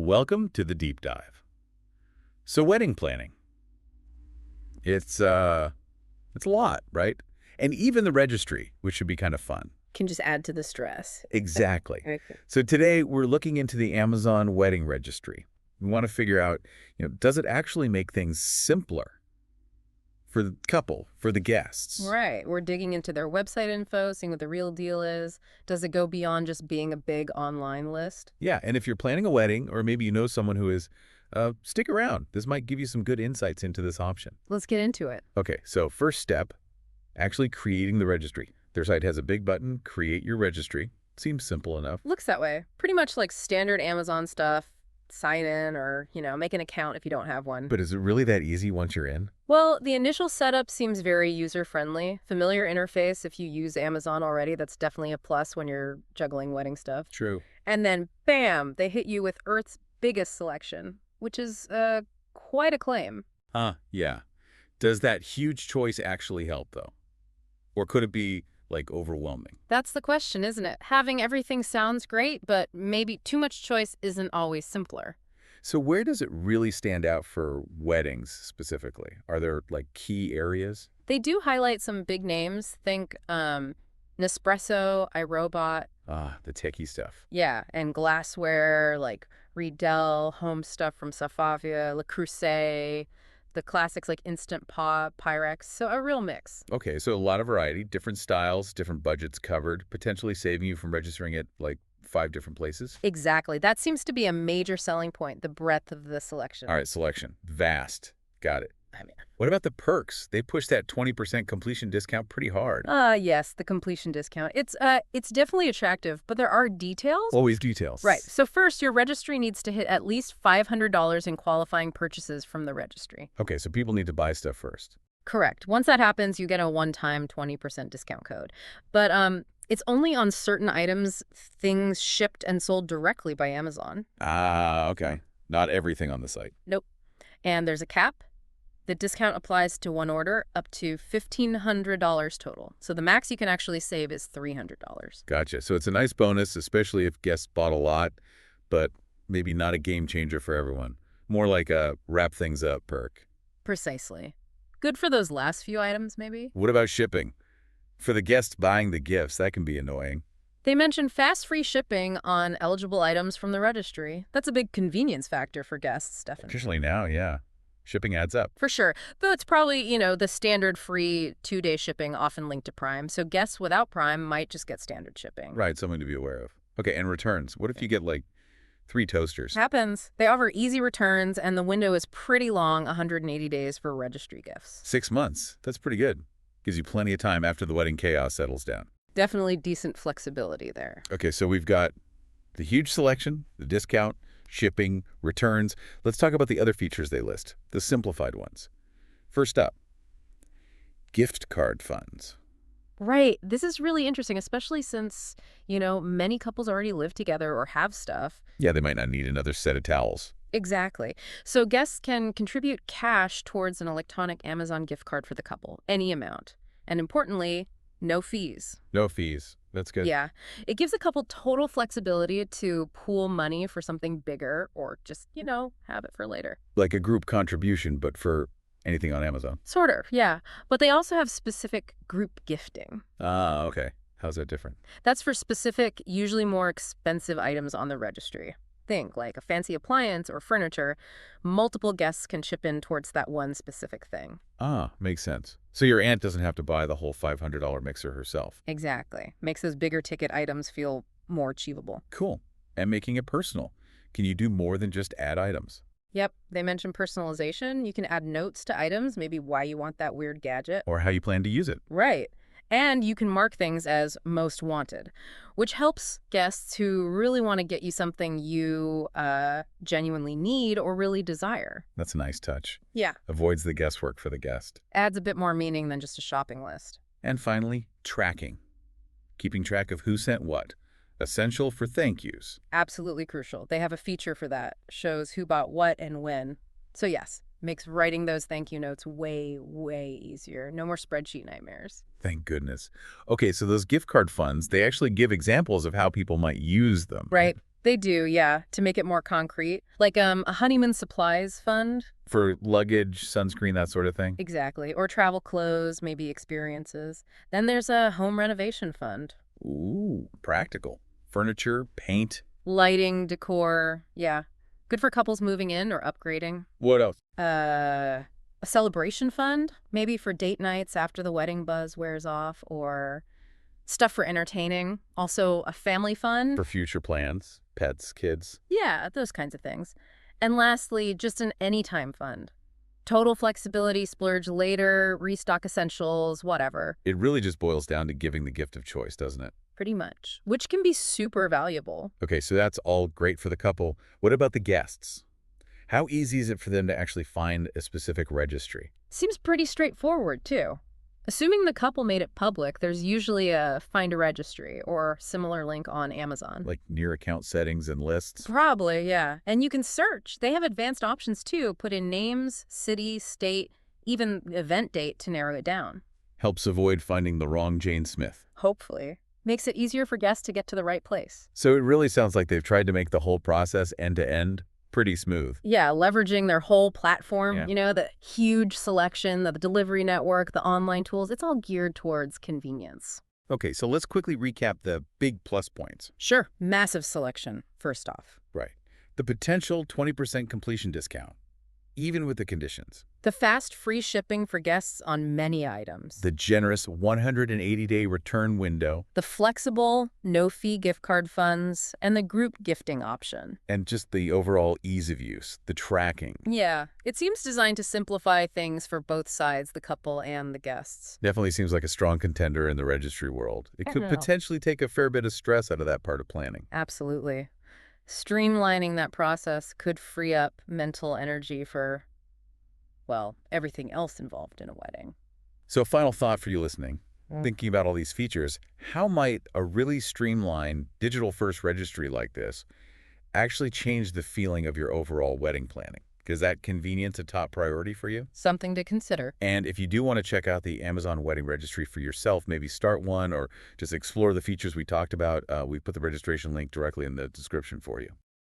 Welcome to the deep dive. So wedding planning, it's a lot, right? And even the registry, which should be kind of fun. Can just add to the stress. Exactly. Okay. So today we're looking into the Amazon wedding registry. We want to figure out, does it actually make things simpler for the couple, for the guests? Right. We're digging into their website info, seeing what the real deal is. Does it go beyond just being a big online list? Yeah, and if you're planning a wedding, or maybe you know someone who is, stick around. This might give you some good insights into this option. Let's get into it. Okay, so first step, actually creating the registry. Their site has a big button, Create Your Registry. Seems simple enough. Looks that way. Pretty much like standard Amazon stuff. Sign in or, make an account if you don't have one. But is it really that easy once you're in? Well, the initial setup seems very user-friendly. Familiar interface if you use Amazon already. That's definitely a plus when you're juggling wedding stuff. True. And then, bam, they hit you with Earth's biggest selection, which is quite a claim. Yeah. Does that huge choice actually help, though? Or could it be, overwhelming? That's the question, isn't it? Having everything sounds great, but maybe too much choice isn't always simpler. So where does it really stand out for weddings, specifically? Are there, key areas? They do highlight some big names. Think Nespresso, iRobot. The techie stuff. Yeah, and glassware like Riedel, home stuff from Safavia, Le Creuset, the classics like Instant Pot, Pyrex. So a real mix. Okay, so a lot of variety, different styles, different budgets covered, potentially saving you from registering at, 5 different places? Exactly. That seems to be a major selling point, the breadth of the selection. All right, selection. Vast. Got it. I mean, What about the perks? They push that 20% completion discount pretty hard. yes, the completion discount. It's definitely attractive, but there are details. Always details. Right. So first, your registry needs to hit at least $500 in qualifying purchases from the registry. Okay, so people need to buy stuff first. Correct. Once that happens, you get a one-time 20% discount code. But it's only on certain items, things shipped and sold directly by Amazon. Okay. Not everything on the site. Nope. And there's a cap. The discount applies to one order up to $1,500 total. So the max you can actually save is $300. Gotcha. So it's a nice bonus, especially if guests bought a lot, but maybe not a game changer for everyone. More like a wrap things up perk. Precisely. Good for those last few items, maybe? What about shipping? For the guests buying the gifts, that can be annoying. They mention fast free shipping on eligible items from the registry. That's a big convenience factor for guests, definitely. Especially now, yeah. Shipping adds up. For sure. Though it's probably, the standard free 2-day shipping often linked to Prime. So guests without Prime might just get standard shipping. Right, something to be aware of. Okay, and returns. What if you get, 3 toasters? Happens. They offer easy returns, and the window is pretty long, 180 days for registry gifts. 6 months. That's pretty good. Gives you plenty of time after the wedding chaos settles down. Definitely decent flexibility there. Okay, so we've got the huge selection, the discount, shipping, returns. Let's talk about the other features they list, the simplified ones. First up, gift card funds. Right. This is really interesting, especially since, many couples already live together or have stuff. Yeah, they might not need another set of towels. Exactly. So guests can contribute cash towards an electronic Amazon gift card for the couple, any amount. And importantly, no fees. No fees. That's good. Yeah. It gives a couple total flexibility to pool money for something bigger or just, have it for later. Like a group contribution, but for anything on Amazon. Sort of, yeah. But they also have specific group gifting. Okay. How's that different? That's for specific, usually more expensive items on the registry. Think like a fancy appliance or furniture. Multiple guests can chip in towards that one specific thing. Makes sense. So your aunt doesn't have to buy the whole $500 mixer herself. Exactly. Makes those bigger ticket items feel more achievable. Cool. And making it personal. Can you do more than just add items? Yep. They mentioned personalization. You can add notes to items, maybe why you want that weird gadget. Or how you plan to use it. Right. And you can mark things as most wanted, which helps guests who really want to get you something you genuinely need or really desire. That's a nice touch. Yeah. Avoids the guesswork for the guest. Adds a bit more meaning than just a shopping list. And finally, tracking. Keeping track of who sent what. Essential for thank yous. Absolutely crucial. They have a feature for that. Shows who bought what and when. So yes, makes writing those thank you notes way, way easier. No more spreadsheet nightmares. Thank goodness. Okay, so those gift card funds, they actually give examples of how people might use them. Right. They do, yeah, to make it more concrete. Like a honeymoon supplies fund. For luggage, sunscreen, that sort of thing? Exactly. Or travel clothes, maybe experiences. Then there's a home renovation fund. Ooh, practical. Furniture, paint. Lighting, decor, yeah. Good for couples moving in or upgrading. What else? A celebration fund, maybe for date nights after the wedding buzz wears off, or stuff for entertaining. Also, a family fund. For future plans, pets, kids. Yeah, those kinds of things. And lastly, just an anytime fund. Total flexibility, splurge later, restock essentials, whatever. It really just boils down to giving the gift of choice, doesn't it? Pretty much. Which can be super valuable. Okay, so that's all great for the couple. What about the guests? How easy is it for them to actually find a specific registry? Seems pretty straightforward, too. Assuming the couple made it public, there's usually a Find a Registry or similar link on Amazon. Like near account settings and lists? Probably, yeah. And you can search. They have advanced options, too. Put in names, city, state, even event date to narrow it down. Helps avoid finding the wrong Jane Smith. Hopefully. Makes it easier for guests to get to the right place. So it really sounds like they've tried to make the whole process end-to-end pretty smooth. Yeah, leveraging their whole platform, Yeah. the huge selection, the delivery network, the online tools, it's all geared towards convenience. Okay, so let's quickly recap the big plus points. Sure. Massive selection, first off. Right. The potential 20% completion discount, even with the conditions. The fast, free shipping for guests on many items. The generous 180-day return window. The flexible, no-fee gift card funds, and the group gifting option. And just the overall ease of use, the tracking. Yeah, it seems designed to simplify things for both sides, the couple and the guests. Definitely seems like a strong contender in the registry world. It could know. potentially take a fair bit of stress out of that part of planning. Absolutely. Streamlining that process could free up mental energy for, well, everything else involved in a wedding. So a final thought for you listening, thinking about all these features, how might a really streamlined digital-first registry like this actually change the feeling of your overall wedding planning? Is that convenience a top priority for you? Something to consider. And if you do want to check out the Amazon Wedding Registry for yourself, maybe start one or just explore the features we talked about, we put the registration link directly in the description for you.